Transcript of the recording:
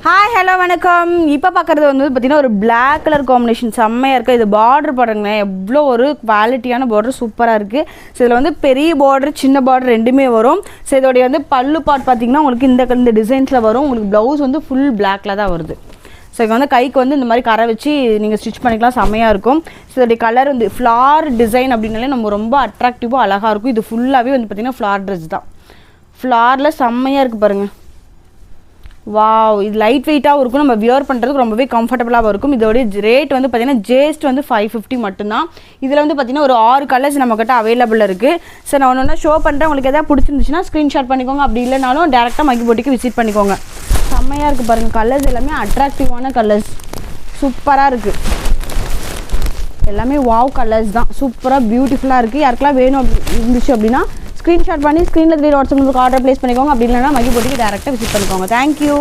Hi hello வணக்கம். இப்போ பார்க்குறது வந்து பார்த்திங்கன்னா ஒரு பிளாக் கலர் காம்பினேஷன் செம்மையாக இருக்குது. இது பார்டர் பாருங்களேன், எவ்வளோ ஒரு குவாலிட்டியான பார்டர் சூப்பராக இருக்குது. ஸோ இதில் வந்து பெரிய பார்டர் சின்ன பார்டர் ரெண்டுமே வரும். ஸோ இதோடைய வந்து பல்லு பார்ட் பார்த்திங்கன்னா உங்களுக்கு இந்த டிசைன்ஸில் வரும். உங்களுக்கு ப்ளவுஸ் வந்து ஃபுல் பிளாக்கில் தான் வருது. ஸோ இங்கே வந்து கைக்கு வந்து இந்த மாதிரி கரை வச்சு நீங்கள் ஸ்டிச் பண்ணிக்கலாம், செம்மையாக இருக்கும். ஸோ இதோடைய கலர் வந்து ஃப்ளார் டிசைன் அப்படின்னாலே நம்ம ரொம்ப அட்ராக்டிவாக அழகாக இருக்கும். இது ஃபுல்லாகவே வந்து பார்த்திங்கன்னா ஃப்ளார் ட்ரெஸ் தான். ஃப்ளாரில் செம்மையாக இருக்குது பாருங்கள். வாவ், இது லைட் வெயிட்டாகவும் இருக்கும், நம்ம வியர் பண்ணுறதுக்கு ரொம்பவே கம்ஃபர்டபுளாகவும் இருக்கும். இதோடைய ரேட் வந்து பார்த்திங்கன்னா ஜஸ்ட் வந்து 550 மட்டும்தான். இதில் வந்து பார்த்திங்கன்னா ஒரு 6 கலர்ஸ் நம்மக்கிட்ட அவைலபிள் இருக்குது. ஸோ நான் ஒன்று ஷோ பண்ணுறேன். உங்களுக்கு எதாவது பிடிச்சிருந்துச்சுன்னா ஸ்க்ரீன்ஷாட் பண்ணிக்கோங்க. அப்படி இல்லைனாலும் டேரெக்டாக மக்கி போட்டிக்கு விசிட் பண்ணிக்கோங்க. செம்மையாக இருக்குது பாருங்கள். கலர்ஸ் எல்லாமே அட்ராக்டிவான கலர்ஸ், சூப்பராக இருக்குது. எல்லாமே வாவ் கலர்ஸ் தான், சூப்பராக பியூட்டிஃபுல்லாக இருக்குது. யாருக்கெல்லாம் வேணும் இருந்துச்சு அப்படின்னா ஸ்க்ரீன்ஷாட் பண்ணி ஸ்க்ரீனில் 3 வாட்ஸ்அப் ஆர்டர் ப்ளேஸ் பண்ணிக்கோங்க. அப்படி இல்லைனா மக்கி போட்டிக்கு டேரெக்டாக விசிட் பண்ணிக்கோங்க. தேங்க்யூ.